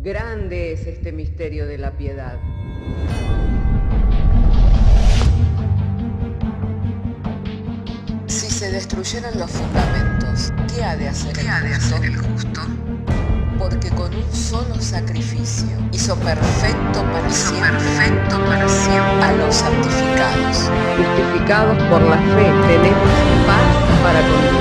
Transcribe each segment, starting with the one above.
Grande es este misterio de la piedad. Si se destruyeran los fundamentos, ¿qué ha de hacer el justo? Porque con un solo sacrificio hizo perfecto para siempre a los santificados. Justificados por la fe, tenemos paz para con Dios.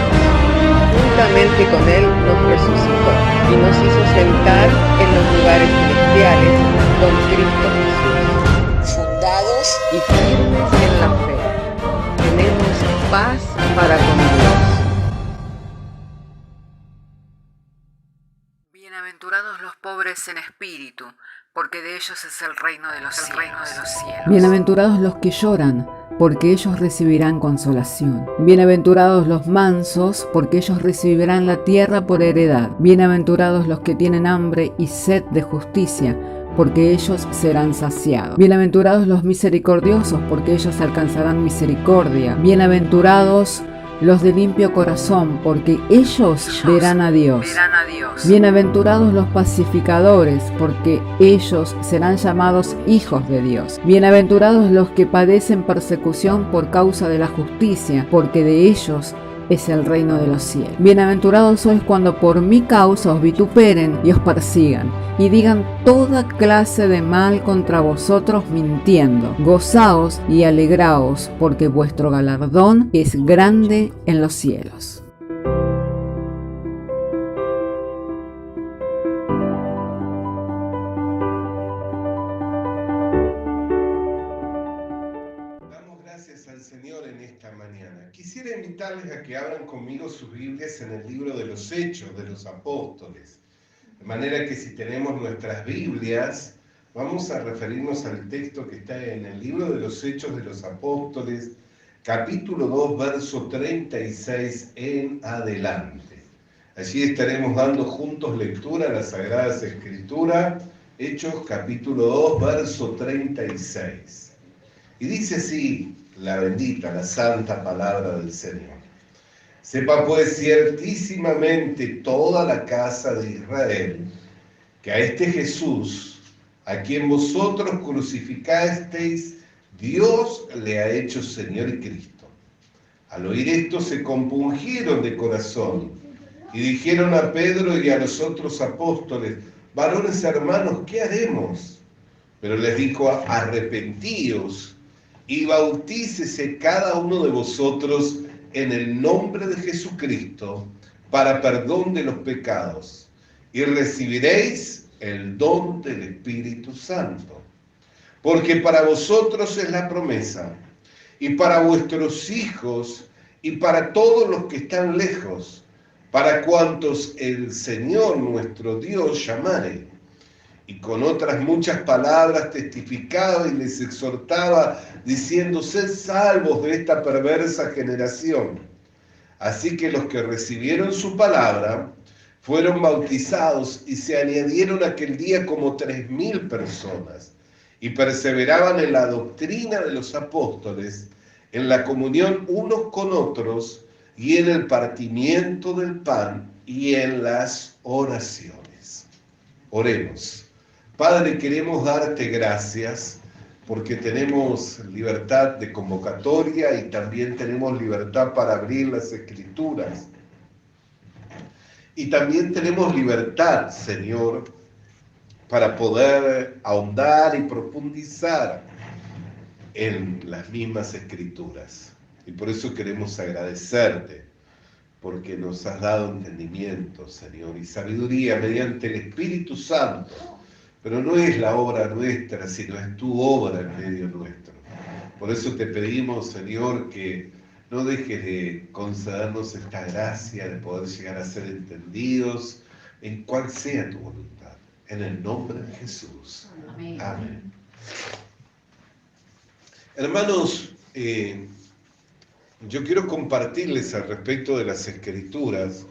Juntamente con Él nos resucitó y nos hizo sentar en los lugares celestiales con Cristo Jesús. Fundados Y firmes en la fe, tenemos paz para con Dios. Bienaventurados los pobres en espíritu, porque de ellos es el reino de los cielos. Bienaventurados los que lloran, porque ellos recibirán consolación. Bienaventurados los mansos, porque ellos recibirán la tierra por heredad. Bienaventurados los que tienen hambre y sed de justicia, porque ellos serán saciados. Bienaventurados los misericordiosos, porque ellos alcanzarán misericordia. Bienaventurados los de limpio corazón, porque ellos verán a Dios. Bienaventurados los pacificadores, porque ellos serán llamados hijos de Dios. Bienaventurados los que padecen persecución por causa de la justicia, porque de ellos es el reino de los cielos. Bienaventurados sois cuando por mi causa os vituperen y os persigan, y digan toda clase de mal contra vosotros mintiendo. Gozaos y alegraos, porque vuestro galardón es grande en los cielos. Al Señor en esta mañana. Quisiera invitarles a que abran conmigo sus Biblias en el libro de los Hechos de los Apóstoles. De manera que si tenemos nuestras Biblias, vamos a referirnos al texto que está en el libro de los Hechos de los Apóstoles, capítulo 2, verso 36 en adelante. Allí estaremos dando juntos lectura a las Sagradas Escrituras, Hechos capítulo 2, verso 36. Y dice así la bendita, la santa palabra del Señor. Sepa pues ciertísimamente toda la casa de Israel, que a este Jesús, a quien vosotros crucificasteis, Dios le ha hecho Señor y Cristo. Al oír esto se compungieron de corazón y dijeron a Pedro y a los otros apóstoles: varones hermanos, ¿qué haremos? Pero les dijo: arrepentíos y bautícese cada uno de vosotros en el nombre de Jesucristo para perdón de los pecados, y recibiréis el don del Espíritu Santo. Porque para vosotros es la promesa, y para vuestros hijos, y para todos los que están lejos, para cuantos el Señor nuestro Dios llamare. Y con otras muchas palabras testificaba y les exhortaba, diciendo: sed salvos de esta perversa generación. Así que los que recibieron su palabra fueron bautizados, y se añadieron aquel día como 3.000 personas, y perseveraban en la doctrina de los apóstoles, en la comunión unos con otros, y en el partimiento del pan, y en las oraciones. Oremos. Padre, queremos darte gracias porque tenemos libertad de convocatoria y también tenemos libertad para abrir las Escrituras. Y también tenemos libertad, Señor, para poder ahondar y profundizar en las mismas Escrituras. Y por eso queremos agradecerte, porque nos has dado entendimiento, Señor, y sabiduría mediante el Espíritu Santo. Pero no es la obra nuestra, sino es tu obra en medio nuestro. Por eso te pedimos, Señor, que no dejes de concedernos esta gracia de poder llegar a ser entendidos en cual sea tu voluntad. En el nombre de Jesús. Amén. Amén. Hermanos, yo quiero compartirles al respecto de las Escrituras,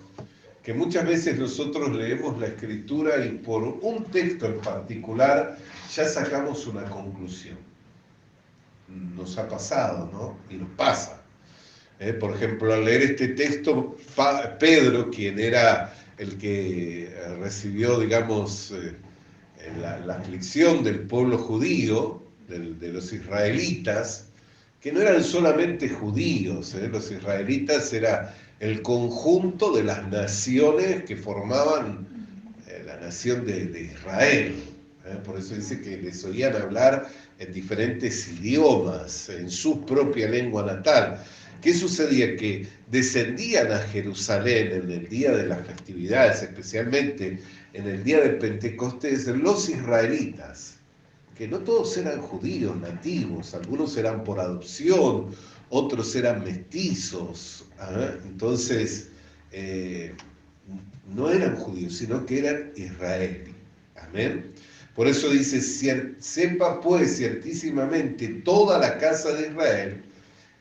que muchas veces nosotros leemos la Escritura y por un texto en particular ya sacamos una conclusión. Nos ha pasado, ¿no? Y nos pasa. Por ejemplo, al leer este texto, Pedro, quien era el que recibió, digamos, la aflicción del pueblo judío, de los israelitas, que no eran solamente judíos, los israelitas era el conjunto de las naciones que formaban la nación de Israel. Por eso dice que les oían hablar en diferentes idiomas, en su propia lengua natal. ¿Qué sucedía? Que descendían a Jerusalén en el día de las festividades, especialmente en el día de Pentecostés, los israelitas, que no todos eran judíos nativos, algunos eran por adopción, otros eran mestizos. Entonces, no eran judíos, sino que eran israelíes. Amén. Por eso dice, sepa pues ciertísimamente toda la casa de Israel.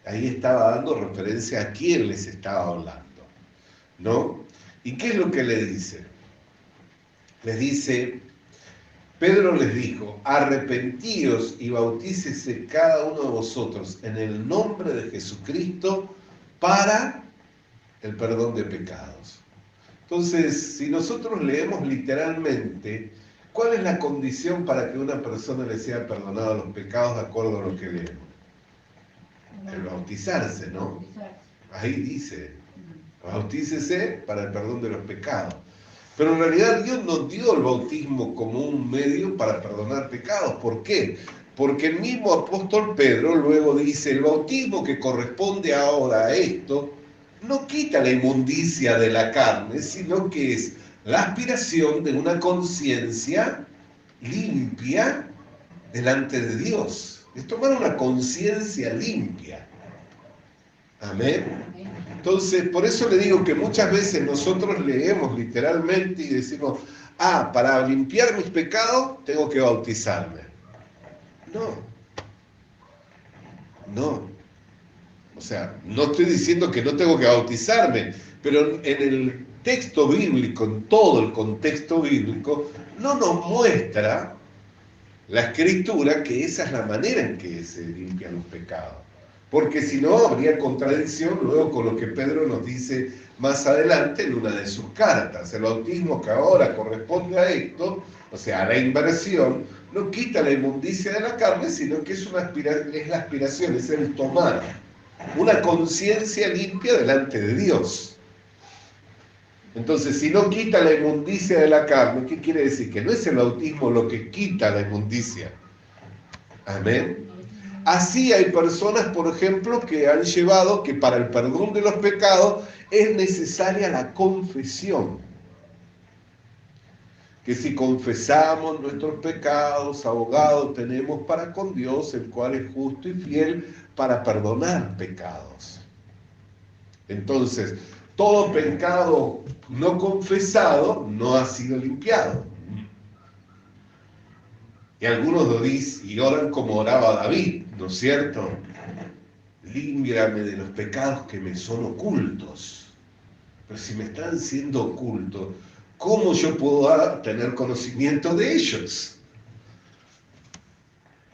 Ahí estaba dando referencia a quién les estaba hablando, ¿no? ¿Y qué es lo que le dice? Les dice, Pedro les dijo, arrepentíos y bautícese cada uno de vosotros en el nombre de Jesucristo para el perdón de pecados. Entonces, si nosotros leemos literalmente, ¿cuál es la condición para que una persona le sea perdonado los pecados de acuerdo a lo que leemos? El bautizarse, ¿no? Ahí dice, bautícese para el perdón de los pecados. Pero en realidad Dios nos dio el bautismo como un medio para perdonar pecados. ¿Por qué? Porque el mismo apóstol Pedro luego dice, el bautismo que corresponde ahora a esto, no quita la inmundicia de la carne, sino que es la aspiración de una conciencia limpia delante de Dios. Es tomar una conciencia limpia. Amén. Entonces, por eso le digo que muchas veces nosotros leemos literalmente y decimos, para limpiar mis pecados tengo que bautizarme. No. O sea, no estoy diciendo que no tengo que bautizarme, pero en el texto bíblico, en todo el contexto bíblico, no nos muestra la Escritura que esa es la manera en que se limpian los pecados. Porque si no, habría contradicción luego con lo que Pedro nos dice más adelante en una de sus cartas. El bautismo que ahora corresponde a esto, o sea, a la inversión, no quita la inmundicia de la carne, sino que es la aspiración, es el tomar una conciencia limpia delante de Dios. Entonces, si no quita la inmundicia de la carne, ¿qué quiere decir? Que no es el bautismo lo que quita la inmundicia. Amén. Así hay personas, por ejemplo, que han llevado que para el perdón de los pecados es necesaria la confesión. Que si confesamos nuestros pecados, abogado tenemos para con Dios, el cual es justo y fiel para perdonar pecados. Entonces, todo pecado no confesado no ha sido limpiado. Y algunos lo dicen y oran como oraba David, ¿no es cierto? Límpiame de los pecados que me son ocultos. Pero si me están siendo ocultos, ¿cómo yo puedo tener conocimiento de ellos?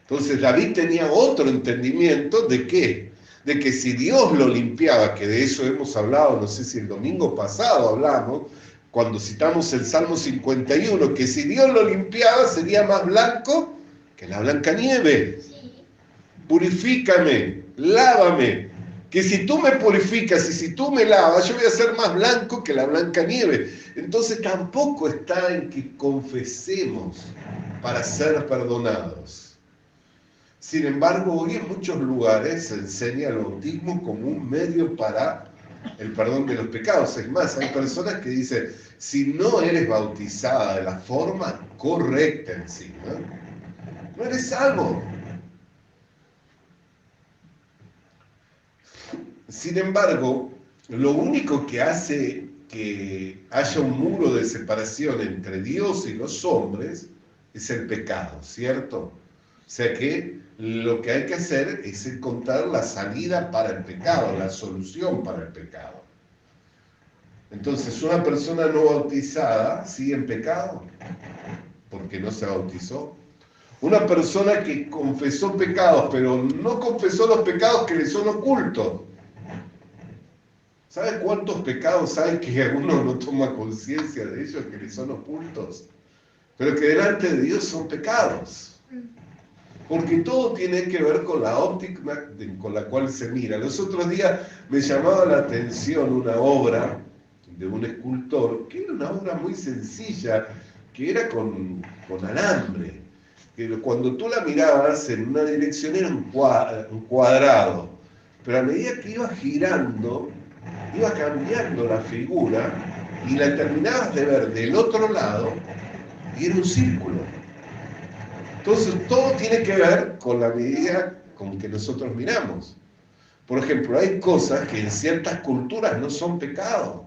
Entonces David tenía otro entendimiento de qué, de que si Dios lo limpiaba, que de eso hemos hablado, no sé si el domingo pasado hablamos, cuando citamos el Salmo 51, que si Dios lo limpiaba sería más blanco que la Blancanieve. Purifícame, lávame, que si tú me purificas y si tú me lavas, yo voy a ser más blanco que la Blancanieve. Entonces tampoco está en que confesemos para ser perdonados. Sin embargo, hoy en muchos lugares se enseña el bautismo como un medio para el perdón de los pecados. Es más, hay personas que dicen, si no eres bautizada de la forma correcta encima, no eres salvo. Sin embargo, lo único que hace que haya un muro de separación entre Dios y los hombres es el pecado, ¿cierto? O sea que lo que hay que hacer es encontrar la salida para el pecado, la solución para el pecado. Entonces, una persona no bautizada sigue en pecado porque no se bautizó. Una persona que confesó pecados, pero no confesó los pecados que le son ocultos. ¿Sabe cuántos pecados hay que uno no toma conciencia de ellos, que le son ocultos? pero que delante de Dios son pecados. Porque todo tiene que ver con la óptica con la cual se mira. Los otros días me llamaba la atención una obra de un escultor, que era una obra muy sencilla, que era con alambre. Que cuando tú la mirabas en una dirección era un cuadrado, pero a medida que iba girando, iba cambiando la figura y la terminabas de ver del otro lado y era un círculo. Entonces todo tiene que ver con la medida con que nosotros miramos. Por ejemplo, hay cosas que en ciertas culturas no son pecado,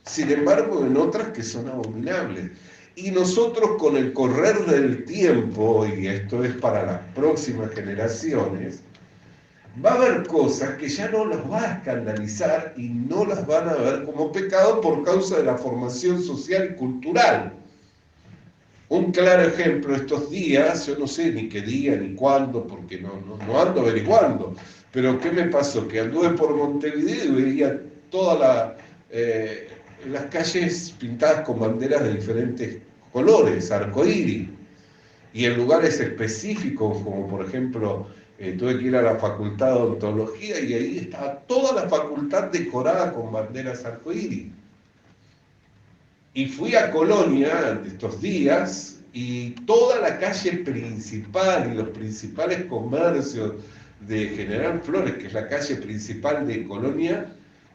sin embargo en otras que son abominables. Y nosotros con el correr del tiempo, y esto es para las próximas generaciones, va a haber cosas que ya no las va a escandalizar y no las van a ver como pecado por causa de la formación social y cultural. Un claro ejemplo estos días, yo no sé ni qué día ni cuándo, porque no ando averiguando, pero ¿qué me pasó? Que anduve por Montevideo y veía todas las calles pintadas con banderas de diferentes colores, arcoíris, y en lugares específicos, como por ejemplo, tuve que ir a la Facultad de Odontología y ahí estaba toda la facultad decorada con banderas arcoíris. Y fui a Colonia estos días y toda la calle principal y los principales comercios de General Flores, que es la calle principal de Colonia,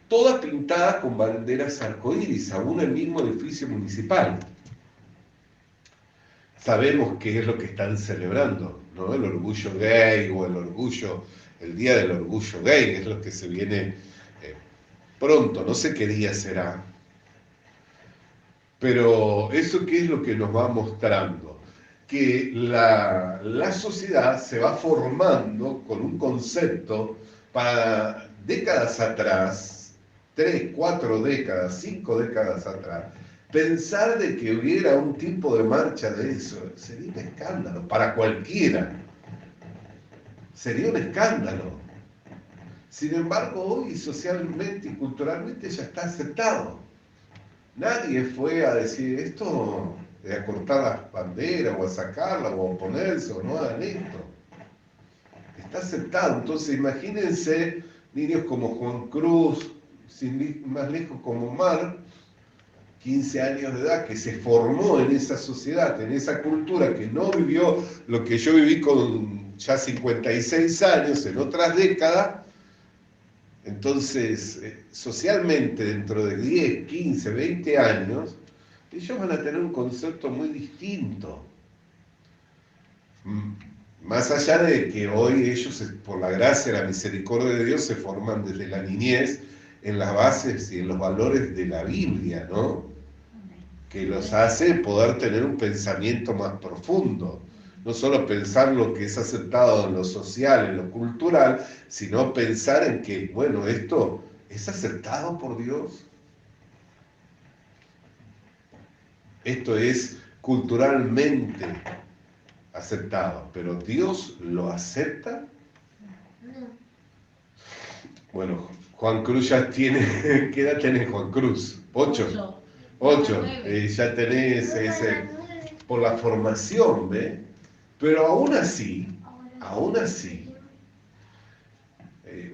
toda pintada con banderas arcoíris, aún el mismo edificio municipal. Sabemos qué es lo que están celebrando, ¿no? El orgullo gay o el Día del Orgullo Gay, es lo que se viene pronto, no sé qué día será. Pero eso qué es lo que nos va mostrando, que la sociedad se va formando con un concepto para décadas atrás, 3, 4 décadas, 5 décadas atrás, pensar de que hubiera un tipo de marcha de eso sería un escándalo para cualquiera, sería un escándalo. Sin embargo, hoy socialmente y culturalmente ya está aceptado. Nadie fue a decir esto, a cortar las banderas o a sacarlas o a oponerse o no hagan esto. Está aceptado. Entonces imagínense niños como Juan Cruz, sin más lejos como Omar, 15 años de edad, que se formó en esa sociedad, en esa cultura, que no vivió lo que yo viví con ya 56 años, en otras décadas. Entonces, socialmente, dentro de 10, 15, 20 años, ellos van a tener un concepto muy distinto. Más allá de que hoy ellos, por la gracia y la misericordia de Dios, se forman desde la niñez en las bases y en los valores de la Biblia, ¿no? Que los hace poder tener un pensamiento más profundo. No solo pensar lo que es aceptado en lo social, en lo cultural, sino pensar en que, bueno, esto es aceptado por Dios. Esto es culturalmente aceptado, pero ¿Dios lo acepta? Bueno, Juan Cruz ya tiene, ¿qué edad tenés, Juan Cruz? 8. 8, ya tenés ese, por la formación, ¿ves? Pero aún así,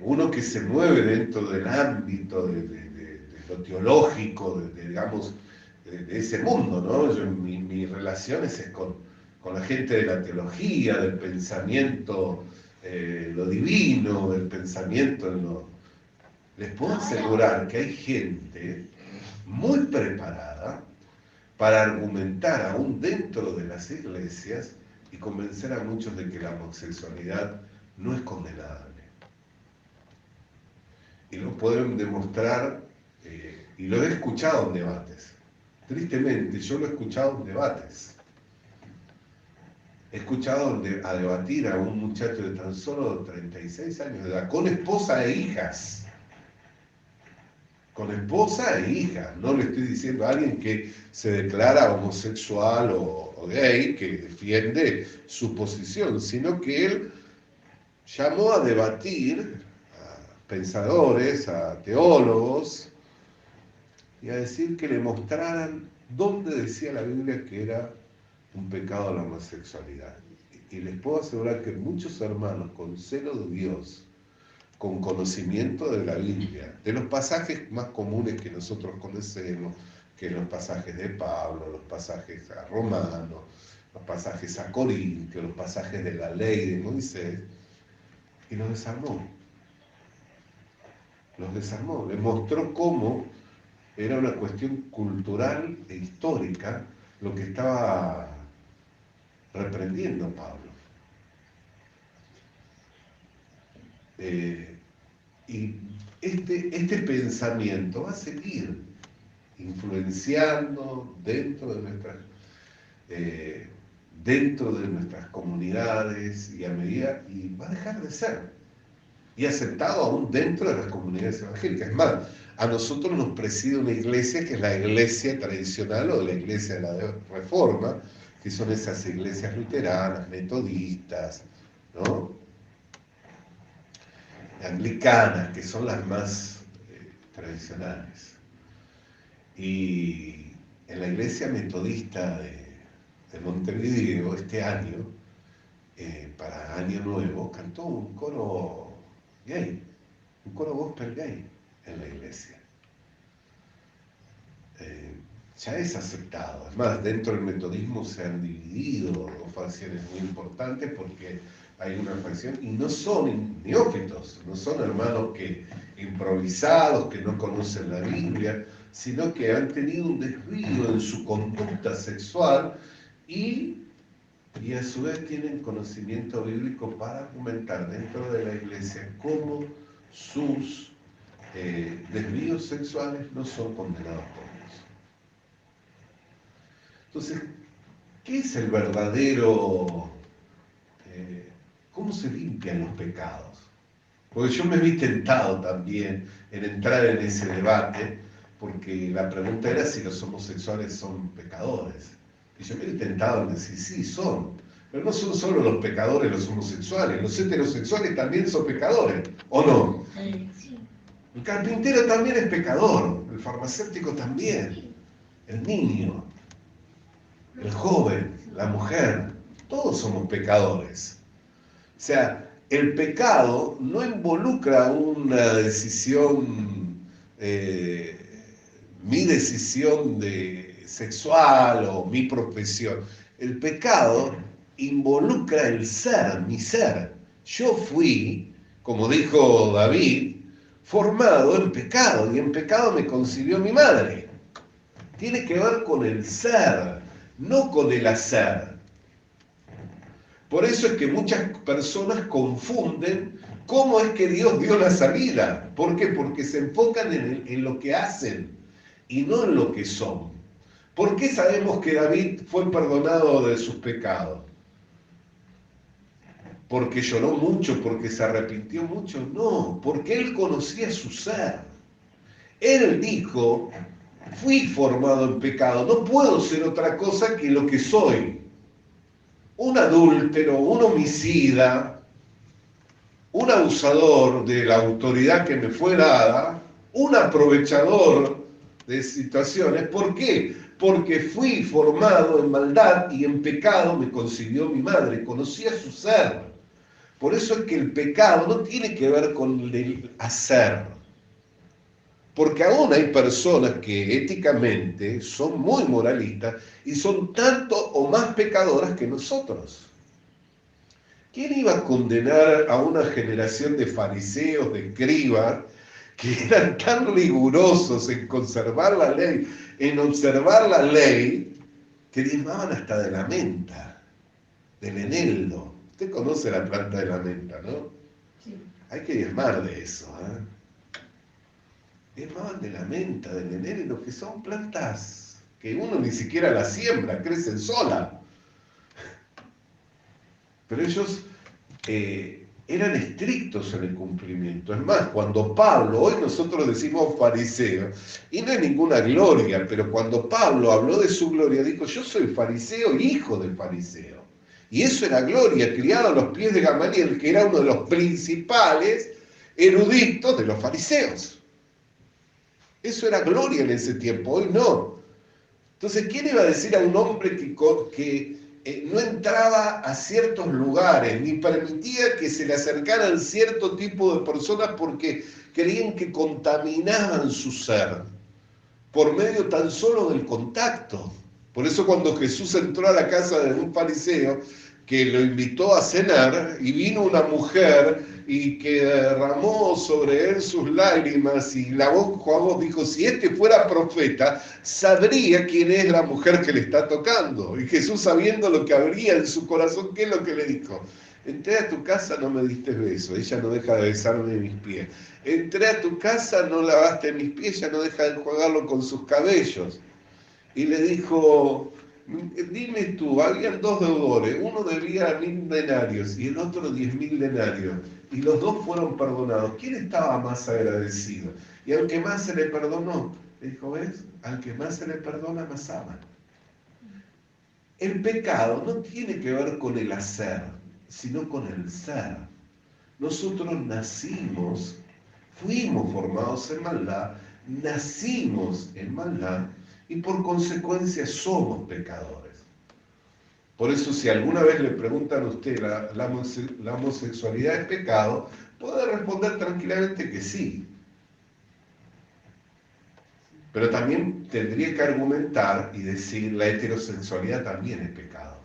uno que se mueve dentro del ámbito de lo teológico, digamos, de ese mundo, ¿no? Mis relaciones es con la gente de la teología, del pensamiento, lo divino, del pensamiento en lo... Les puedo asegurar que hay gente muy preparada para argumentar aún dentro de las iglesias y convencer a muchos de que la homosexualidad no es condenable. Y lo pueden demostrar, y lo he escuchado en debates. Tristemente, yo lo he escuchado en debates. He escuchado a debatir a un muchacho de tan solo 36 años de edad, con esposa e hijas. Con esposa e hija, no le estoy diciendo a alguien que se declara homosexual o gay, que defiende su posición, sino que él llamó a debatir a pensadores, a teólogos, y a decir que le mostraran dónde decía la Biblia que era un pecado a la homosexualidad. Y les puedo asegurar que muchos hermanos con celo de Dios, con conocimiento de la Biblia, de los pasajes más comunes que nosotros conocemos, que los pasajes de Pablo, los pasajes a Romanos, los pasajes a Corintios, los pasajes de la ley de Moisés, y los desarmó. Los desarmó, les mostró cómo era una cuestión cultural e histórica lo que estaba reprendiendo Pablo. Y este pensamiento va a seguir influenciando dentro de nuestras comunidades y va a dejar de ser. Y aceptado aún dentro de las comunidades evangélicas. Es más, a nosotros nos preside una iglesia que es la iglesia tradicional o la iglesia de la Reforma, que son esas iglesias luteranas, metodistas, ¿no? Anglicanas, que son las más tradicionales. Y en la iglesia metodista de Montevideo, este año, para Año Nuevo, cantó un coro gay, un coro gospel gay en la iglesia. Ya es aceptado. Es más, dentro del metodismo se han dividido dos facciones muy importantes porque hay una facción, y no son neófitos, no son hermanos improvisados, que no conocen la Biblia, sino que han tenido un desvío en su conducta sexual y a su vez tienen conocimiento bíblico para argumentar dentro de la iglesia cómo sus desvíos sexuales no son condenados por Dios. Entonces, ¿qué es el verdadero? ¿Cómo se limpian los pecados? Porque yo me vi tentado también en entrar en ese debate, porque la pregunta era si los homosexuales son pecadores. Y yo me vi tentado en decir, sí, son. Pero no son solo los pecadores los homosexuales, los heterosexuales también son pecadores, ¿o no? Sí. El carpintero también es pecador, el farmacéutico también, el niño, el joven, la mujer, todos somos pecadores. O sea, el pecado no involucra una decisión, mi decisión sexual o mi profesión. El pecado involucra el ser, mi ser. Yo fui, como dijo David, formado en pecado, y en pecado me concibió mi madre. Tiene que ver con el ser, no con el hacer. Por eso es que muchas personas confunden cómo es que Dios dio la salida. ¿Por qué? Porque se enfocan en lo que hacen y no en lo que son. ¿Por qué sabemos que David fue perdonado de sus pecados? ¿Porque lloró mucho? ¿Porque se arrepintió mucho? No, porque él conocía su ser. Él dijo, fui formado en pecado, no puedo ser otra cosa que lo que soy. Un adúltero, un homicida, un abusador de la autoridad que me fue dada, un aprovechador de situaciones. ¿Por qué? Porque fui formado en maldad y en pecado me concibió mi madre, conocía su ser. Por eso es que el pecado no tiene que ver con el hacer. Porque aún hay personas que éticamente son muy moralistas y son tanto o más pecadoras que nosotros. ¿Quién iba a condenar a una generación de fariseos, de escribas, que eran tan rigurosos en conservar la ley, en observar la ley, que diezmaban hasta de la menta, del eneldo? Usted conoce la planta de la menta, ¿no? Sí. Hay que diezmar de eso, ¿eh? Diezmaban de la menta, del eneldo, que son plantas que uno ni siquiera las siembra, crecen solas. Pero ellos eran estrictos en el cumplimiento. Es más, cuando Pablo, hoy nosotros decimos fariseo, y no hay ninguna gloria, pero cuando Pablo habló de su gloria, dijo, yo soy fariseo, hijo del fariseo. Y eso era gloria, criado a los pies de Gamaliel, que era uno de los principales eruditos de los fariseos. Eso era gloria en ese tiempo, hoy no. Entonces, ¿quién iba a decir a un hombre no entraba a ciertos lugares, ni permitía que se le acercaran cierto tipo de personas porque creían que contaminaban su ser por medio tan solo del contacto. Por eso cuando Jesús entró a la casa de un fariseo que lo invitó a cenar y vino una mujer y que derramó sobre él sus lágrimas y la voz dijo, si este fuera profeta, sabría quién es la mujer que le está tocando. Y Jesús, sabiendo lo que habría en su corazón, ¿qué es lo que le dijo? Entré a tu casa, no me diste beso, ella no deja de besarme mis pies. Entré a tu casa, no lavaste mis pies, ella no deja de enjuagarlo con sus cabellos. Y le dijo, dime tú, habían dos deudores, uno debía 1000 denarios y el otro 10.000 denarios, y los dos fueron perdonados. ¿Quién estaba más agradecido? Y al que más se le perdonó, le dijo, ¿ves? Al que más se le perdona, más ama. El pecado no tiene que ver con el hacer, sino con el ser. Nosotros nacimos, fuimos formados en maldad, nacimos en maldad, y por consecuencia somos pecadores. Por eso, si alguna vez le preguntan a usted, ¿la homosexualidad es pecado?, puede responder tranquilamente que sí. Pero también tendría que argumentar y decir, la heterosexualidad también es pecado.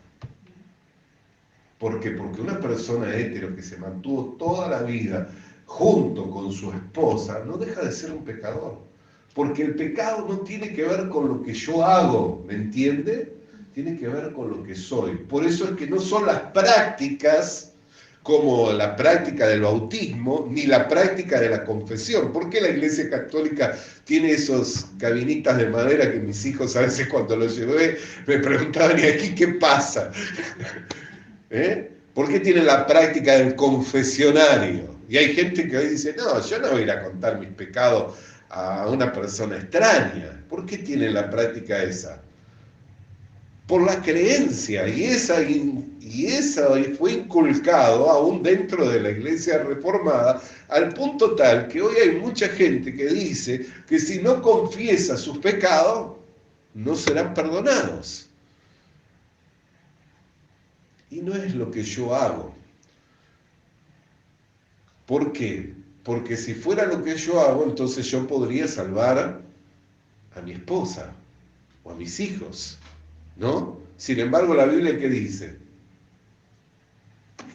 ¿Por qué? Porque una persona hetero que se mantuvo toda la vida junto con su esposa no deja de ser un pecador. Porque el pecado no tiene que ver con lo que yo hago, ¿me entiende? Tiene que ver con lo que soy. Por eso es que no son las prácticas como la práctica del bautismo, ni la práctica de la confesión. ¿Por qué la Iglesia Católica tiene esos cabinitas de madera que mis hijos a veces cuando los llevé me preguntaban, ¿y aquí qué pasa? ¿Por qué tiene la práctica del confesionario? Y hay gente que hoy dice, no, yo no voy a ir a contar mis pecados a una persona extraña. ¿Por qué tiene la práctica esa? Por la creencia, y esa fue inculcado aún dentro de la Iglesia Reformada, al punto tal que hoy hay mucha gente que dice que si no confiesa sus pecados, no serán perdonados. Y no es lo que yo hago. ¿Por qué? Porque si fuera lo que yo hago, entonces yo podría salvar a mi esposa o a mis hijos, ¿no? Sin embargo, la Biblia, ¿qué dice?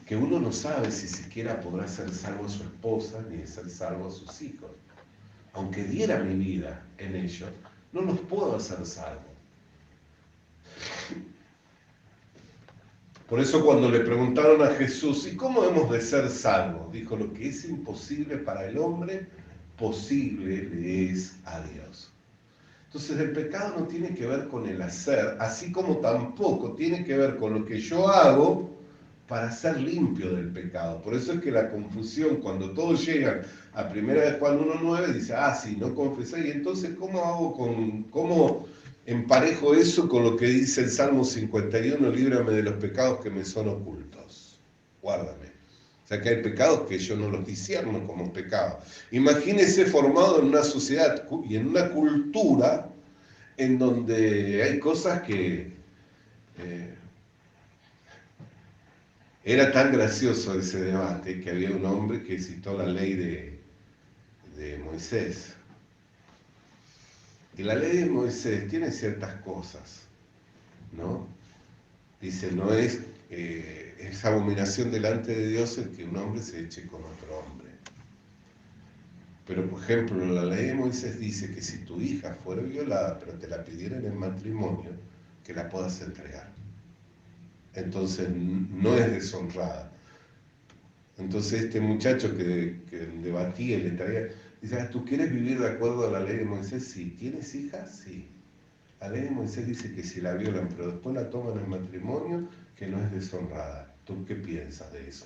Que uno no sabe si siquiera podrá ser salvo a su esposa ni ser salvo a sus hijos. Aunque diera mi vida en ellos, no los puedo hacer salvos. Por eso cuando le preguntaron a Jesús, ¿y cómo hemos de ser salvos? Dijo, lo que es imposible para el hombre, posible le es a Dios. Entonces el pecado no tiene que ver con el hacer, así como tampoco tiene que ver con lo que yo hago para ser limpio del pecado. Por eso es que la confusión, cuando todos llegan a 1 Juan 1:9, dice, sí, no confesé, y entonces ¿cómo emparejo eso con lo que dice el Salmo 51, líbrame de los pecados que me son ocultos? Guárdame. O sea que hay pecados que yo no los discierno como pecados. Imagínese formado en una sociedad y en una cultura en donde hay cosas que... era tan gracioso ese debate que había un hombre que citó la ley de Moisés. Y la ley de Moisés tiene ciertas cosas, ¿no? Dice, no es abominación delante de Dios el que un hombre se eche con otro hombre. Pero, por ejemplo, la ley de Moisés dice que si tu hija fuera violada, pero te la pidieran en matrimonio, que la puedas entregar. Entonces, no es deshonrada. Entonces, este muchacho que debatía y le traía, dice, ¿tú quieres vivir de acuerdo a la ley de Moisés? Sí. ¿Tienes hijas? Sí. La ley de Moisés dice que si la violan, pero después la toman en matrimonio, que no es deshonrada. ¿Tú qué piensas de eso?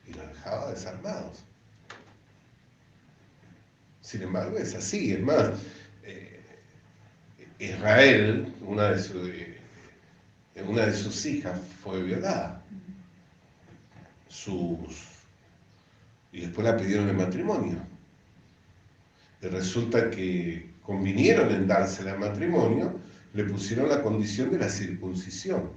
Y los dejaba desarmados. Sin embargo, es así. Es más, Israel, una de sus hijas fue violada. Y después la pidieron en matrimonio. Y resulta que convinieron en dársela en matrimonio, le pusieron la condición de la circuncisión.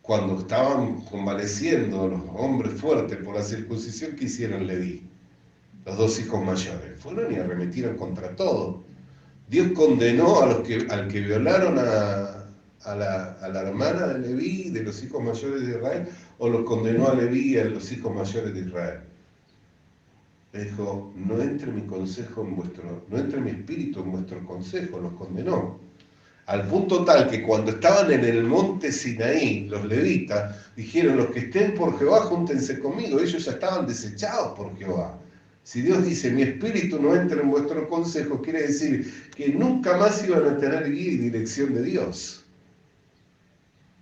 Cuando estaban convaleciendo los hombres fuertes por la circuncisión, ¿qué hicieron Leví? Los dos hijos mayores. Fueron y arremetieron contra todo. Dios condenó al que violaron a la hermana de Leví, de los hijos mayores de Israel, o los condenó a Leví y a los hijos mayores de Israel. Le dijo, no entre mi consejo no entre mi espíritu en vuestro consejo, los condenó. Al punto tal que cuando estaban en el monte Sinaí, los levitas dijeron, los que estén por Jehová, júntense conmigo. Ellos ya estaban desechados por Jehová. Si Dios dice, mi espíritu no entra en vuestro consejo, quiere decir que nunca más iban a tener guía y dirección de Dios.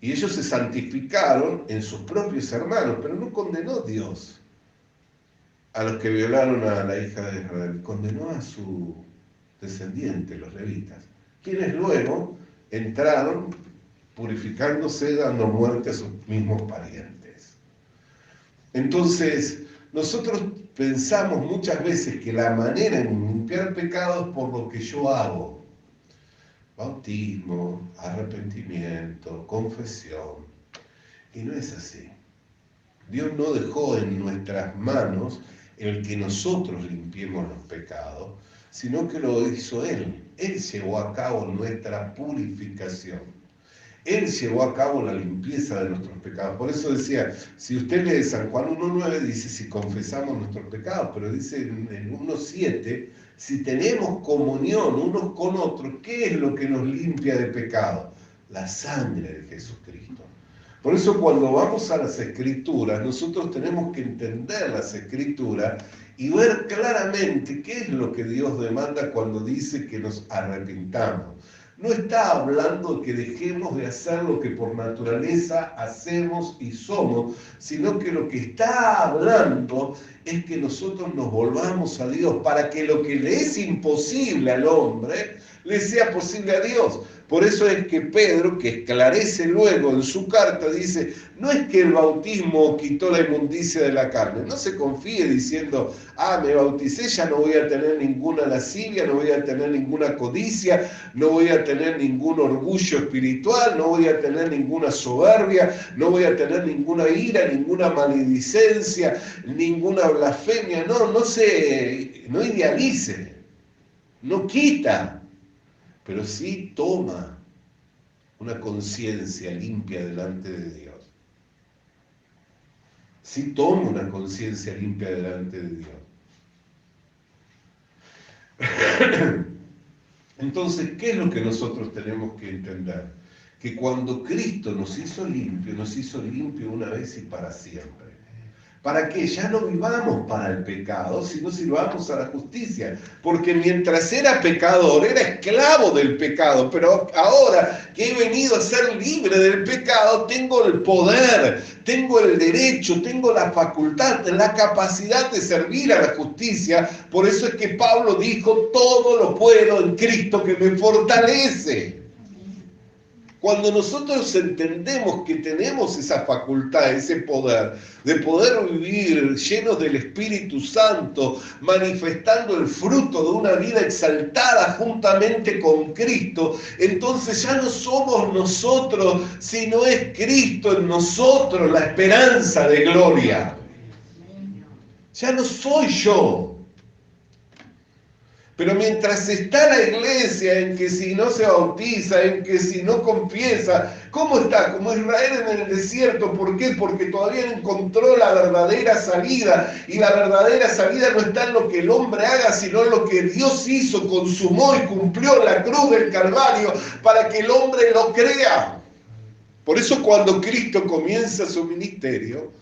Y ellos se santificaron en sus propios hermanos, pero no condenó Dios a los que violaron a la hija de Israel, condenó a su descendiente, los levitas, quienes luego entraron purificándose, dando muerte a sus mismos parientes. Entonces, nosotros pensamos muchas veces que la manera en limpiar pecados es por lo que yo hago. Bautismo, arrepentimiento, confesión. Y no es así. Dios no dejó en nuestras manos el que nosotros limpiemos los pecados, sino que lo hizo Él. Él llevó a cabo nuestra purificación. Él llevó a cabo la limpieza de nuestros pecados. Por eso decía, si usted lee San Juan 1.9, dice si confesamos nuestros pecados, pero dice en 1.7, si tenemos comunión unos con otros, ¿qué es lo que nos limpia de pecado? La sangre de Jesucristo. Por eso cuando vamos a las Escrituras, nosotros tenemos que entender las Escrituras y ver claramente qué es lo que Dios demanda cuando dice que nos arrepintamos. No está hablando de que dejemos de hacer lo que por naturaleza hacemos y somos, sino que lo que está hablando es que nosotros nos volvamos a Dios para que lo que le es imposible al hombre, le sea posible a Dios. Por eso es que Pedro, que esclarece luego en su carta, dice, no es que el bautismo quitó la inmundicia de la carne, no se confíe diciendo, me bauticé, ya no voy a tener ninguna lascivia, no voy a tener ninguna codicia, no voy a tener ningún orgullo espiritual, no voy a tener ninguna soberbia, no voy a tener ninguna ira, ninguna maledicencia, ninguna blasfemia, no idealice, no quita. Pero sí toma una conciencia limpia delante de Dios. Sí toma una conciencia limpia delante de Dios. Entonces, ¿qué es lo que nosotros tenemos que entender? Que cuando Cristo nos hizo limpio una vez y para siempre. Para que ya no vivamos para el pecado, sino sirvamos a la justicia. Porque mientras era pecador, era esclavo del pecado. Pero ahora que he venido a ser libre del pecado, tengo el poder, tengo el derecho, tengo la facultad, la capacidad de servir a la justicia. Por eso es que Pablo dijo, todo lo puedo en Cristo que me fortalece. Cuando nosotros entendemos que tenemos esa facultad, ese poder, de poder vivir llenos del Espíritu Santo, manifestando el fruto de una vida exaltada juntamente con Cristo, entonces ya no somos nosotros, sino es Cristo en nosotros la esperanza de gloria. Ya no soy yo. Pero mientras está la iglesia en que si no se bautiza, en que si no confiesa, ¿cómo está? Como Israel en el desierto. ¿Por qué? Porque todavía no encontró la verdadera salida. Y la verdadera salida no está en lo que el hombre haga, sino en lo que Dios hizo, consumó y cumplió en la cruz del Calvario para que el hombre lo crea. Por eso cuando Cristo comienza su ministerio,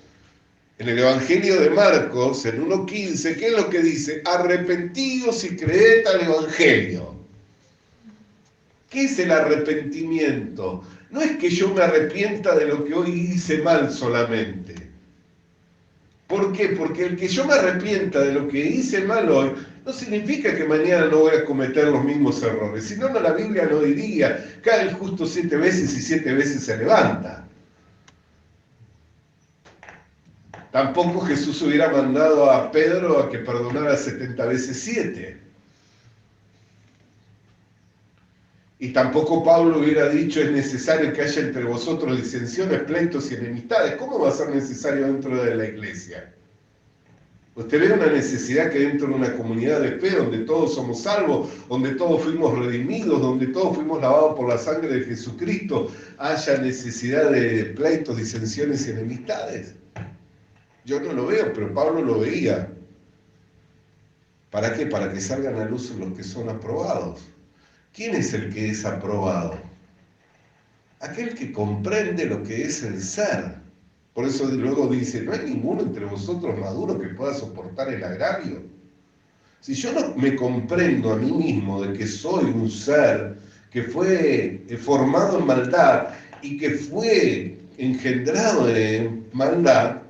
en el Evangelio de Marcos, en 1.15, ¿qué es lo que dice? Arrepentíos y creed al Evangelio. ¿Qué es el arrepentimiento? No es que yo me arrepienta de lo que hoy hice mal solamente. ¿Por qué? Porque el que yo me arrepienta de lo que hice mal hoy, no significa que mañana no voy a cometer los mismos errores. Si no, la Biblia no diría, cae el justo 7 veces y 7 veces se levanta. Tampoco Jesús hubiera mandado a Pedro a que perdonara 70 veces 7. Y tampoco Pablo hubiera dicho es necesario que haya entre vosotros disensiones, pleitos y enemistades. ¿Cómo va a ser necesario dentro de la iglesia? Usted ve una necesidad que dentro de una comunidad de fe, donde todos somos salvos, donde todos fuimos redimidos, donde todos fuimos lavados por la sangre de Jesucristo, haya necesidad de pleitos, disensiones y enemistades. Yo no lo veo, pero Pablo lo veía. ¿Para qué? Para que salgan a luz los que son aprobados. ¿Quién es el que es aprobado? Aquel que comprende lo que es el ser. Por eso luego dice, no hay ninguno entre vosotros maduro que pueda soportar el agravio. Si yo no me comprendo a mí mismo de que soy un ser que fue formado en maldad y que fue engendrado en maldad,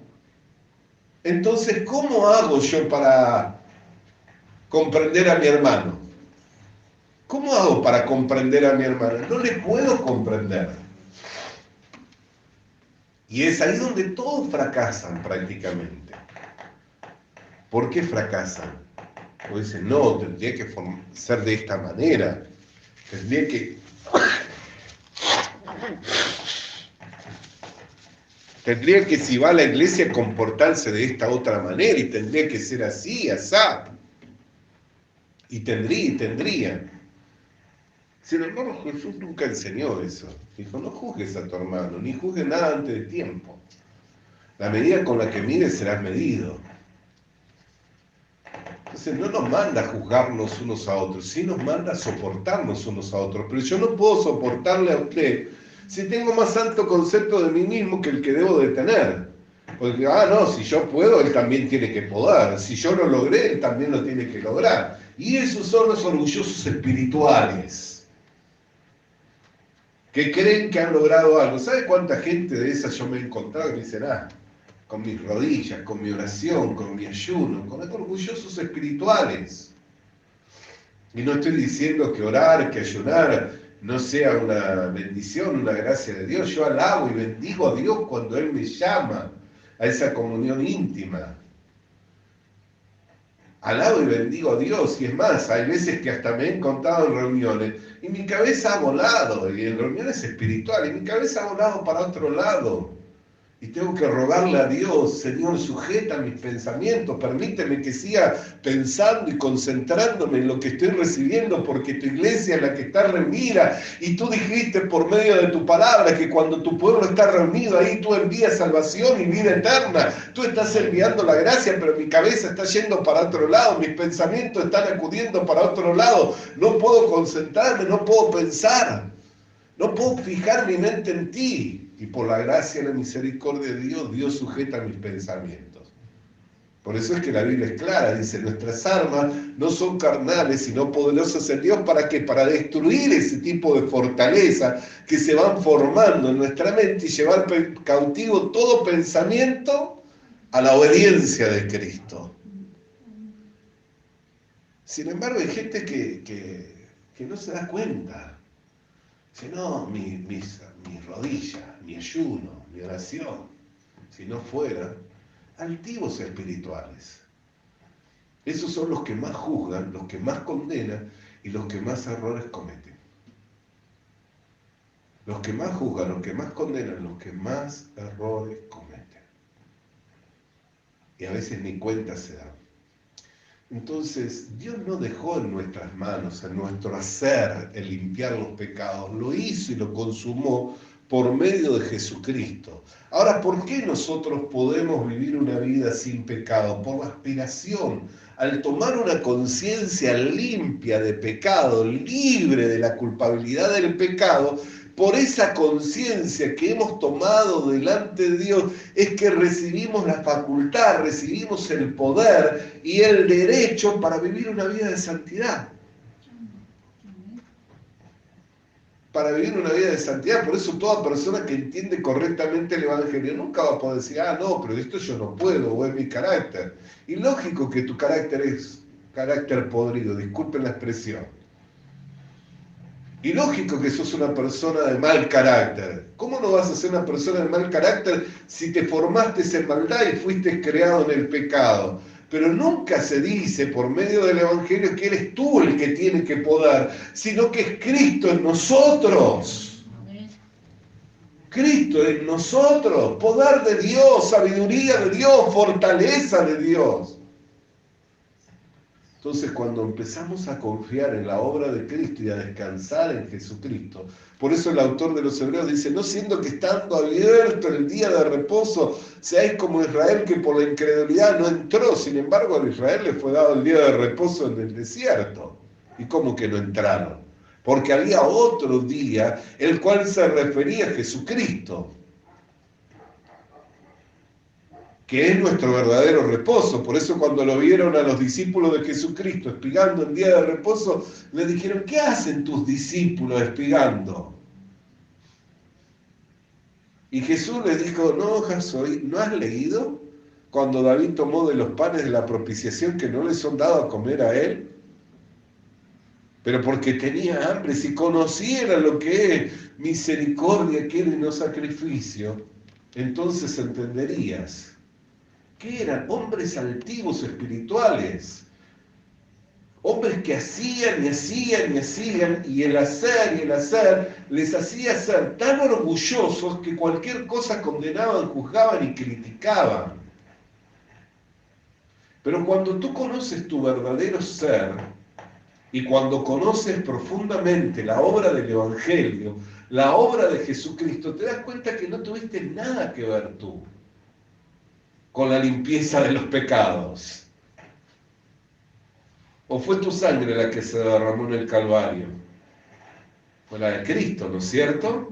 entonces, ¿cómo hago yo para comprender a mi hermano? ¿Cómo hago para comprender a mi hermano? No le puedo comprender. Y es ahí donde todos fracasan prácticamente. ¿Por qué fracasan? Porque dicen, no, tendría que ser de esta manera. Tendría que, si va a la iglesia, comportarse de esta otra manera, y tendría que ser así, asá. Y tendría. Sin embargo, Jesús nunca enseñó eso. Dijo, no juzgues a tu hermano, ni juzgues nada antes de tiempo. La medida con la que mides serás medido. Entonces no nos manda a juzgarnos unos a otros, sí nos manda a soportarnos unos a otros. Pero yo no puedo soportarle a usted si tengo más alto concepto de mí mismo que el que debo de tener. Porque, no, si yo puedo, él también tiene que poder. Si yo lo logré, él también lo tiene que lograr. Y esos son los orgullosos espirituales, que creen que han logrado algo. ¿Sabe cuánta gente de esas yo me he encontrado que me dicen, con mis rodillas, con mi oración, con mi ayuno, con orgullosos espirituales? Y no estoy diciendo que orar, que ayunar no sea una bendición, una gracia de Dios. Yo alabo y bendigo a Dios cuando Él me llama a esa comunión íntima. Alabo y bendigo a Dios, y es más, hay veces que hasta me he encontrado en reuniones y mi cabeza ha volado, y en reuniones espirituales, y mi cabeza ha volado para otro lado. Y tengo que rogarle a Dios, Señor, sujeta mis pensamientos, permíteme que siga pensando y concentrándome en lo que estoy recibiendo, porque tu iglesia es la que está reunida, y tú dijiste por medio de tu palabra que cuando tu pueblo está reunido, ahí tú envías salvación y vida eterna. Tú estás enviando la gracia, pero mi cabeza está yendo para otro lado, mis pensamientos están acudiendo para otro lado. No puedo concentrarme, no puedo pensar, no puedo fijar mi mente en ti. Y por la gracia y la misericordia de Dios, Dios sujeta mis pensamientos. Por eso es que la Biblia es clara, dice, nuestras armas no son carnales, sino poderosas en Dios. ¿Para qué? Para destruir ese tipo de fortaleza que se van formando en nuestra mente y llevar cautivo todo pensamiento a la obediencia de Cristo. Sin embargo, hay gente que no se da cuenta. Dice, no, mis rodillas, mi ayuno, mi oración, si no fuera, altivos espirituales. Esos son los que más juzgan, los que más condenan y los que más errores cometen. Los que más juzgan, los que más condenan, los que más errores cometen. Y a veces ni cuenta se dan. Entonces, Dios no dejó en nuestras manos, en nuestro hacer, el limpiar los pecados. Lo hizo y lo consumó por medio de Jesucristo. Ahora, ¿por qué nosotros podemos vivir una vida sin pecado? Por la aspiración. Al tomar una conciencia limpia de pecado, libre de la culpabilidad del pecado, por esa conciencia que hemos tomado delante de Dios, es que recibimos la facultad, recibimos el poder y el derecho para vivir una vida de santidad. Para vivir una vida de santidad. Por eso toda persona que entiende correctamente el Evangelio nunca va a poder decir, no, pero esto yo no puedo, o es mi carácter. Y lógico que tu carácter es carácter podrido, disculpen la expresión. Y lógico que sos una persona de mal carácter. ¿Cómo no vas a ser una persona de mal carácter si te formaste en maldad y fuiste creado en el pecado? Pero nunca se dice por medio del Evangelio que eres tú el que tiene que poder, sino que es Cristo en nosotros. Cristo en nosotros, poder de Dios, sabiduría de Dios, fortaleza de Dios. Entonces, cuando empezamos a confiar en la obra de Cristo y a descansar en Jesucristo, por eso el autor de los Hebreos dice, no siendo que estando abierto el día de reposo, seáis como Israel que por la incredulidad no entró, sin embargo a Israel le fue dado el día de reposo en el desierto. ¿Y cómo que no entraron? Porque había otro día, el cual se refería a Jesucristo, que es nuestro verdadero reposo. Por eso cuando lo vieron a los discípulos de Jesucristo espigando en día de reposo, le dijeron, ¿qué hacen tus discípulos espigando? Y Jesús les dijo, no, ¿no has leído cuando David tomó de los panes de la propiciación que no les son dados a comer a él? Pero porque tenía hambre, si conociera lo que es misericordia, que y no sacrificio, entonces entenderías que eran hombres altivos espirituales, hombres que hacían y hacían y hacían, y el hacer les hacía ser tan orgullosos que cualquier cosa condenaban, juzgaban y criticaban. Pero cuando tú conoces tu verdadero ser, y cuando conoces profundamente la obra del Evangelio, la obra de Jesucristo, te das cuenta que no tuviste nada que ver tú con la limpieza de los pecados. ¿O fue tu sangre la que se derramó en el Calvario? Fue la de Cristo, ¿no es cierto?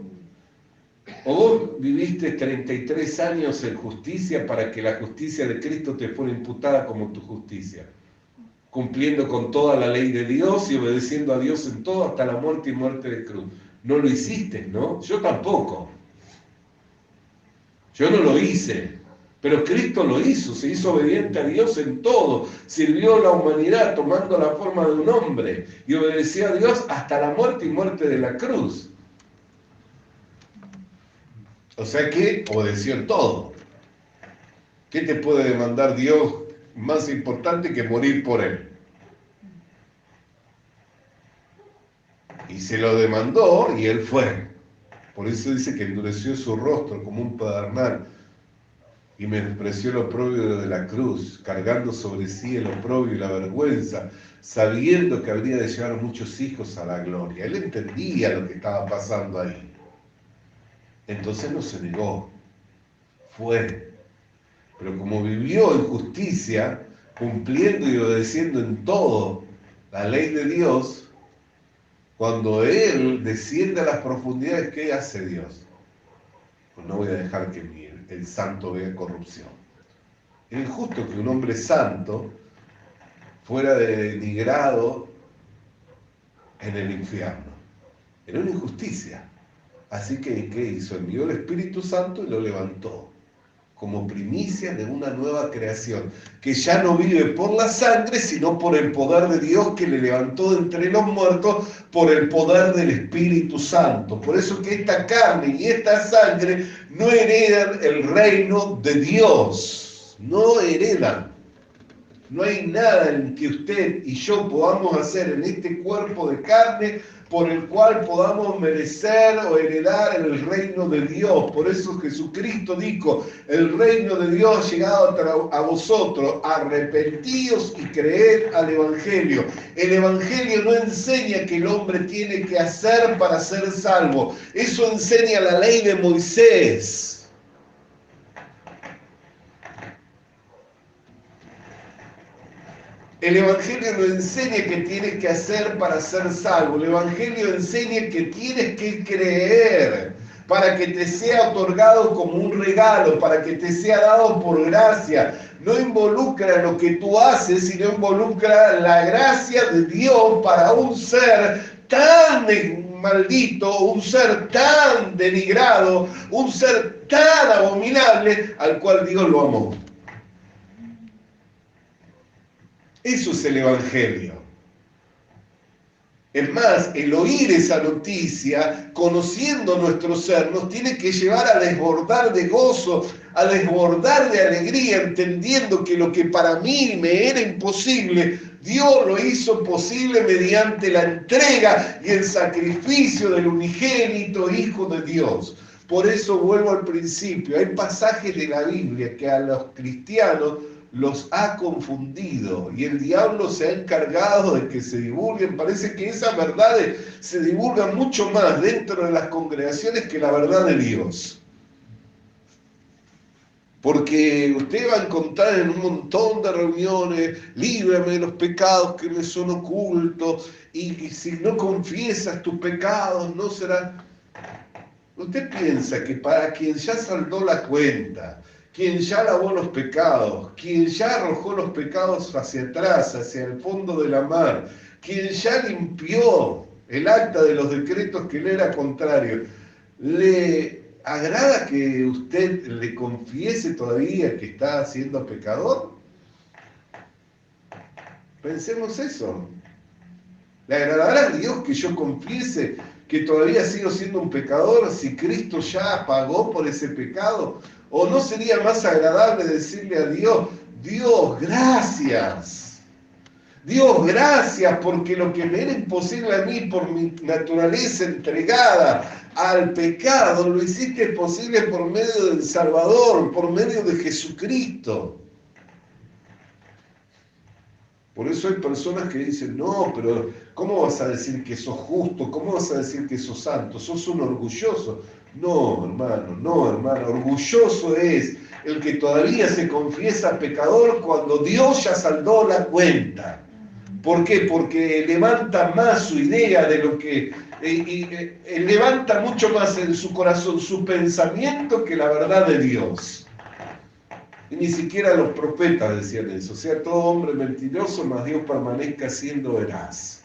¿O vos viviste 33 años en justicia para que la justicia de Cristo te fuera imputada como tu justicia? Cumpliendo con toda la ley de Dios y obedeciendo a Dios en todo hasta la muerte y muerte de cruz. No lo hiciste, ¿no? Yo tampoco. Yo no lo hice. Pero Cristo lo hizo, se hizo obediente a Dios en todo, sirvió a la humanidad tomando la forma de un hombre y obedeció a Dios hasta la muerte y muerte de la cruz. O sea que obedeció en todo. ¿Qué te puede demandar Dios más importante que morir por él? Y se lo demandó y él fue. Por eso dice que endureció su rostro como un pedernal y menospreció el oprobio de la cruz, cargando sobre sí el oprobio y la vergüenza, sabiendo que habría de llevar muchos hijos a la gloria. Él entendía lo que estaba pasando ahí. Entonces no se negó, fue. Pero como vivió en justicia, cumpliendo y obedeciendo en todo la ley de Dios, cuando Él desciende a las profundidades, ¿qué hace Dios? Pues no voy a dejar que el santo vea corrupción. Es injusto que un hombre santo fuera denigrado en el infierno. Era una injusticia. Así que, ¿qué hizo? Envió el Espíritu Santo y lo levantó como primicia de una nueva creación, que ya no vive por la sangre, sino por el poder de Dios que le levantó de entre los muertos, por el poder del Espíritu Santo. Por eso que esta carne y esta sangre no heredan el reino de Dios, no heredan. No hay nada en que usted y yo podamos hacer en este cuerpo de carne por el cual podamos merecer o heredar el reino de Dios. Por eso Jesucristo dijo, el reino de Dios ha llegado a vosotros, arrepentidos y creed al Evangelio. El Evangelio no enseña que el hombre tiene que hacer para ser salvo. Eso enseña la ley de Moisés. El Evangelio no enseña que tienes que hacer para ser salvo. El Evangelio enseña que tienes que creer para que te sea otorgado como un regalo, para que te sea dado por gracia. No involucra lo que tú haces, sino involucra la gracia de Dios para un ser tan maldito, un ser tan denigrado, un ser tan abominable, al cual Dios lo amó. Eso es el Evangelio. Es más, el oír esa noticia, conociendo nuestro ser, nos tiene que llevar a desbordar de gozo, a desbordar de alegría, entendiendo que lo que para mí me era imposible, Dios lo hizo posible mediante la entrega y el sacrificio del unigénito Hijo de Dios. Por eso vuelvo al principio, hay pasajes de la Biblia que a los cristianos los ha confundido y el diablo se ha encargado de que se divulguen. Parece que esas verdades se divulgan mucho más dentro de las congregaciones que la verdad de Dios. Porque usted va a encontrar en un montón de reuniones, líbrame de los pecados que me son ocultos, y si no confiesas tus pecados no será. Usted piensa que para quien ya saldó la cuenta, quien ya lavó los pecados, quien ya arrojó los pecados hacia atrás, hacia el fondo de la mar, quien ya limpió el acta de los decretos que le era contrario, ¿le agrada que usted le confiese todavía que está siendo pecador? Pensemos eso. ¿Le agradará a Dios que yo confiese que todavía sigo siendo un pecador si Cristo ya pagó por ese pecado? ¿O no sería más agradable decirle a Dios, Dios, gracias? Dios, gracias porque lo que me era imposible a mí por mi naturaleza entregada al pecado, lo hiciste posible por medio del Salvador, por medio de Jesucristo. Por eso hay personas que dicen, no, pero ¿cómo vas a decir que sos justo? ¿Cómo vas a decir que sos santo? ¿Sos un orgulloso? No, hermano, orgulloso es el que todavía se confiesa pecador cuando Dios ya saldó la cuenta. ¿Por qué? Porque levanta más su idea de lo que... levanta mucho más en su corazón su pensamiento que la verdad de Dios. Y ni siquiera los profetas decían eso. O sea, todo hombre mentiroso, mas Dios permanezca siendo veraz.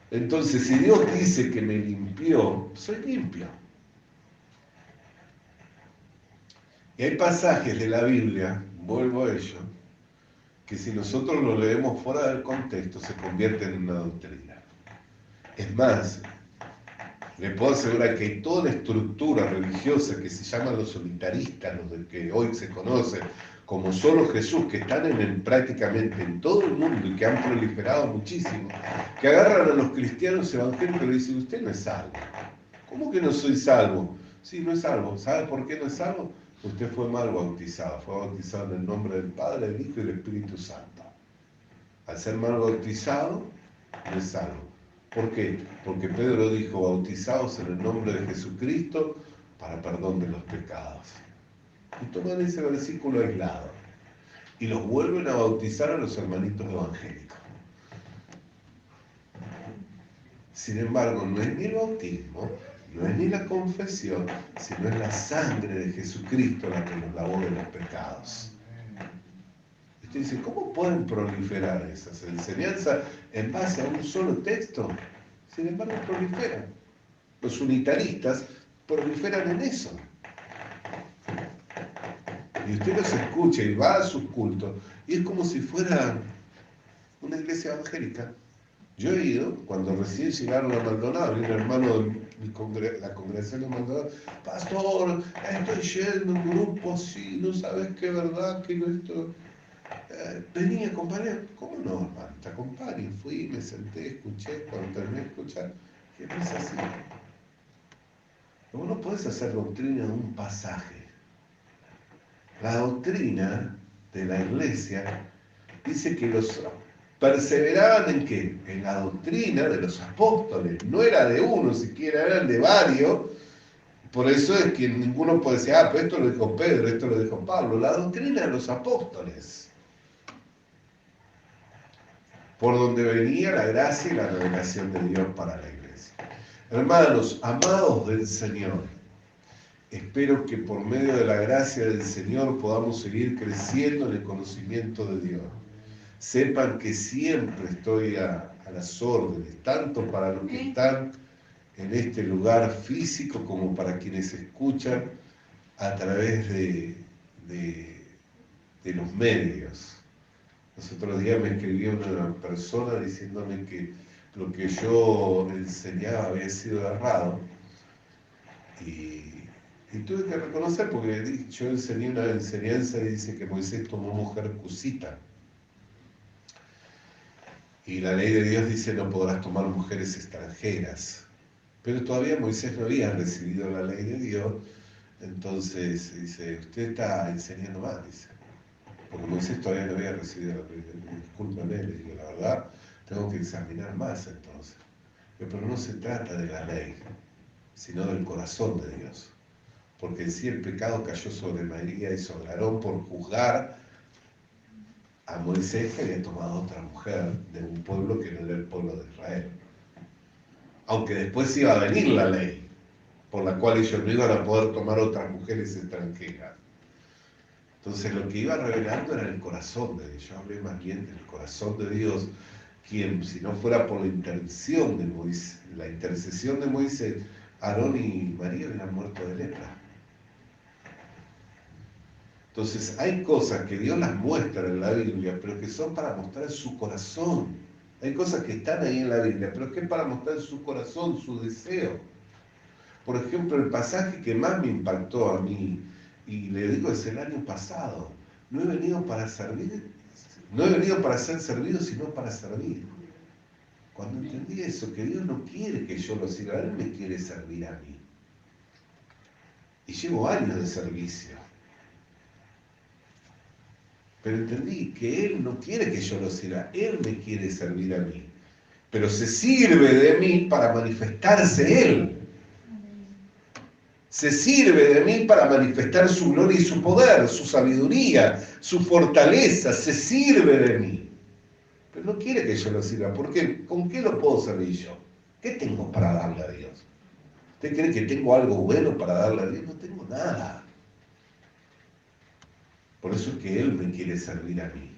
Entonces, si Dios dice que me limpió, soy limpio. Y hay pasajes de la Biblia, vuelvo a ello, que si nosotros lo leemos fuera del contexto, se convierten en una doctrina. Es más, le puedo asegurar que hay toda la estructura religiosa que se llaman los unitaristas, los que hoy se conocen como solo Jesús, que están prácticamente en todo el mundo y que han proliferado muchísimo, que agarran a los cristianos evangélicos y le dicen, usted no es salvo. ¿Cómo que no soy salvo? Sí, no es salvo. ¿Sabe por qué no es salvo? Usted fue mal bautizado. Fue bautizado en el nombre del Padre, del Hijo y del Espíritu Santo. Al ser mal bautizado, no es salvo. ¿Por qué? Porque Pedro dijo, bautizados en el nombre de Jesucristo para perdón de los pecados. Y toman ese versículo aislado y los vuelven a bautizar a los hermanitos evangélicos. Sin embargo, no es ni el bautismo, no es ni la confesión, sino es la sangre de Jesucristo la que nos lavó de los pecados. Usted dice, ¿cómo pueden proliferar esas enseñanzas en base a un solo texto? Sin embargo, proliferan. Los unitaristas proliferan en eso. Y usted los escucha y va a sus cultos, y es como si fuera una iglesia evangélica. Yo he ido, cuando recién llegaron a Maldonado, vi un hermano de la congregación de Maldonado, pastor, estoy yendo en un grupo así, no sabes qué verdad, que esto... vení a acompañar. ¿Cómo no, hermano? Te acompaño. Fui, me senté, escuché, cuando terminé de escuchar, ¿qué no es así? Vos no podés hacer doctrina de un pasaje. La doctrina de la iglesia dice que los perseveraban en ¿qué? En la doctrina de los apóstoles. No era de uno siquiera, eran de varios. Por eso es que ninguno puede decir, pero esto lo dijo Pedro, esto lo dijo Pablo. La doctrina de los apóstoles. Por donde venía la gracia y la revelación de Dios para la iglesia. Hermanos, amados del Señor, espero que por medio de la gracia del Señor podamos seguir creciendo en el conocimiento de Dios. Sepan que siempre estoy a las órdenes, tanto para los que están en este lugar físico como para quienes escuchan a través de los medios. Los otros días me escribió una persona diciéndome que lo que yo enseñaba había sido errado. Y tuve que reconocer, porque yo enseñé una enseñanza y dice que Moisés tomó mujer cusita. Y la ley de Dios dice no podrás tomar mujeres extranjeras. Pero todavía Moisés no había recibido la ley de Dios. Entonces dice, usted está enseñando mal, dice. Porque Moisés todavía no había recibido la ley de Dios. Discúlpame, le digo, la verdad, tengo que examinar más entonces. Pero no se trata de la ley, sino del corazón de Dios. Porque en sí el pecado cayó sobre María y sobre Aarón por juzgar a Moisés, que había tomado otra mujer de un pueblo que no era el pueblo de Israel. Aunque después iba a venir la ley, por la cual ellos no iban a poder tomar otras mujeres extranjeras. Entonces lo que iba revelando era el corazón de Dios. Yo hablé más bien del corazón de Dios, quien, si no fuera por la intercesión de Moisés, Aarón y María hubieran muerto de lepra. Entonces hay cosas que Dios las muestra en la Biblia, pero que son para mostrar su corazón. Hay cosas que están ahí en la Biblia, pero que es para mostrar su corazón, su deseo. Por ejemplo, el pasaje que más me impactó a mí, y le digo es el año pasado, no he venido para servir, no he venido para ser servido, sino para servir. Cuando entendí eso, que Dios no quiere que yo lo sirva, Él me quiere servir a mí. Y llevo años de servicio. Pero entendí que Él no quiere que yo lo sirva, Él me quiere servir a mí. Pero se sirve de mí para manifestarse Él. Se sirve de mí para manifestar su gloria y su poder, su sabiduría, su fortaleza, se sirve de mí. Pero no quiere que yo lo sirva, porque ¿con qué lo puedo servir yo? ¿Qué tengo para darle a Dios? ¿Usted cree que tengo algo bueno para darle a Dios? No tengo nada. Por eso es que Él me quiere servir a mí,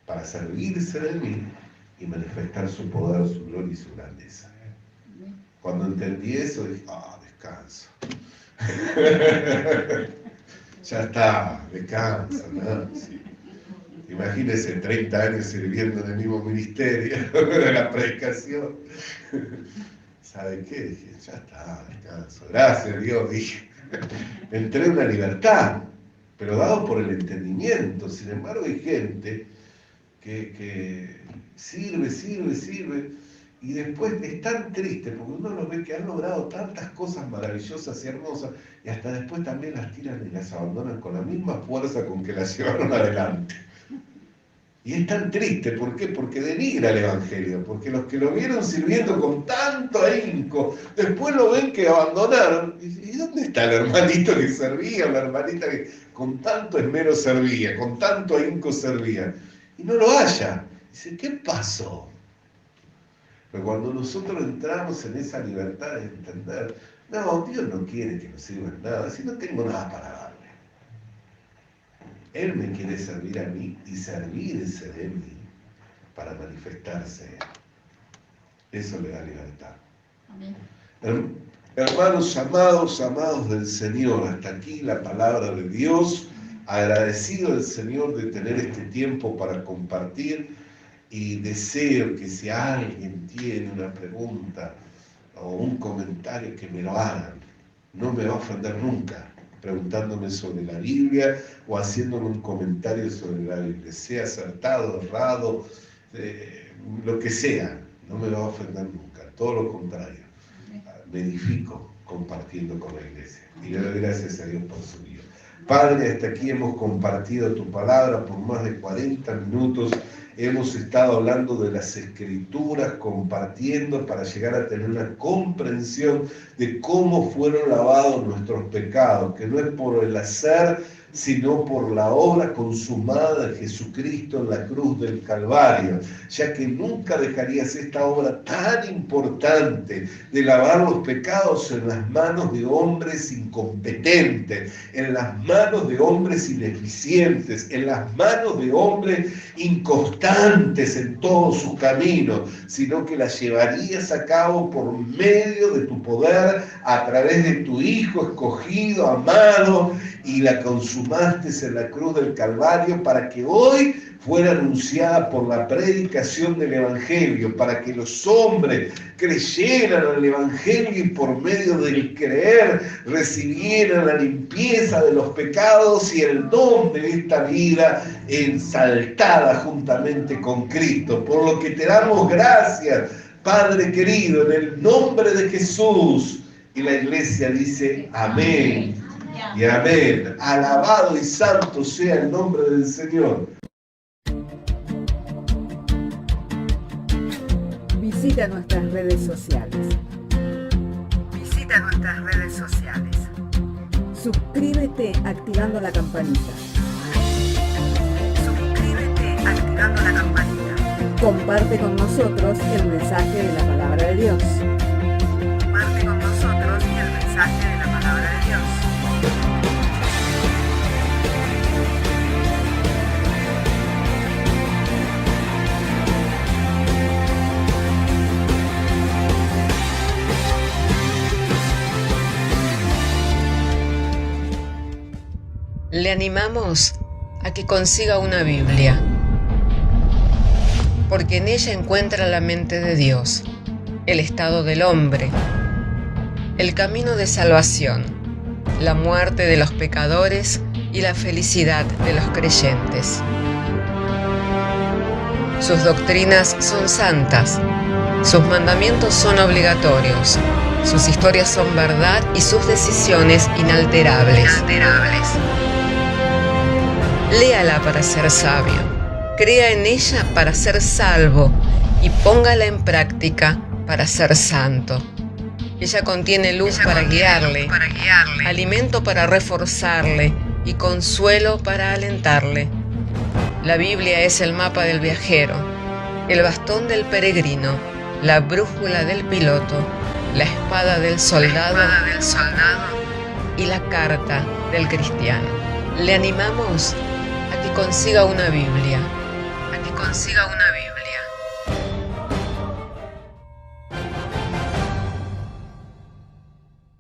para servirse de mí y manifestar su poder, su gloria y su grandeza. Cuando entendí eso, dije, descanso. Ya está, descansa, ¿no? Sí. Imagínense 30 años sirviendo en el mismo ministerio, la predicación. ¿Sabe qué? Dije, ya está, descanso. Gracias, Dios, dije. Entré en una libertad, pero dado por el entendimiento. Sin embargo, hay gente que sirve, y después es tan triste, porque uno lo ve que han logrado tantas cosas maravillosas y hermosas, y hasta después también las tiran y las abandonan con la misma fuerza con que las llevaron adelante. Y es tan triste, ¿por qué? Porque denigra el Evangelio, porque los que lo vieron sirviendo con tanto ahínco, después lo ven que abandonaron. ¿Y dónde está el hermanito que servía, la hermanita que con tanto esmero servía, con tanto ahínco servía? Y no lo halla. Dice, ¿qué pasó? Pero cuando nosotros entramos en esa libertad de entender, no, Dios no quiere que nos sirvan nada, si no tengo nada para darle. Él me quiere servir a mí y servirse de mí para manifestarse. Eso le da libertad. Amén. Hermanos amados del Señor, hasta aquí la palabra de Dios. Agradecido al Señor de tener este tiempo para compartir, y deseo que si alguien tiene una pregunta o un comentario, que me lo hagan. No me va a ofender nunca preguntándome sobre la Biblia o haciéndome un comentario sobre la Biblia, sea acertado, errado, lo que sea, no me va a ofender nunca, todo lo contrario, me edifico compartiendo con la iglesia y le doy gracias a Dios por su vida. Padre, hasta aquí hemos compartido tu palabra por más de 40 minutos, hemos estado hablando de las Escrituras, compartiendo para llegar a tener una comprensión de cómo fueron lavados nuestros pecados, que no es por el hacer, sino por la obra consumada de Jesucristo en la cruz del Calvario, ya que nunca dejarías esta obra tan importante de lavar los pecados en las manos de hombres incompetentes, en las manos de hombres ineficientes, en las manos de hombres inconstantes en todos sus caminos, sino que la llevarías a cabo por medio de tu poder, a través de tu Hijo escogido, amado, y la consumación consumaste en la cruz del Calvario para que hoy fuera anunciada por la predicación del Evangelio, para que los hombres creyeran al Evangelio y por medio del creer recibieran la limpieza de los pecados y el don de esta vida exaltada juntamente con Cristo. Por lo que te damos gracias, Padre querido, en el nombre de Jesús. Y la iglesia dice amén y amén. Alabado y santo sea el nombre del Señor. Visita nuestras redes sociales. Visita nuestras redes sociales. Suscríbete activando la campanita. Suscríbete activando la campanita. Comparte con nosotros el mensaje de la palabra de Dios. Comparte con nosotros el mensaje de la palabra de Dios. Le animamos a que consiga una Biblia, porque en ella encuentra la mente de Dios, el estado del hombre, el camino de salvación, la muerte de los pecadores y la felicidad de los creyentes. Sus doctrinas son santas, sus mandamientos son obligatorios, sus historias son verdad y sus decisiones inalterables. Léala para ser sabio, crea en ella para ser salvo y póngala en práctica para ser santo. Ella contiene luz para guiarle, alimento para reforzarle y consuelo para alentarle. La Biblia es el mapa del viajero, el bastón del peregrino, la brújula del piloto, la espada del soldado y la carta del cristiano. Le animamos a que consiga una Biblia,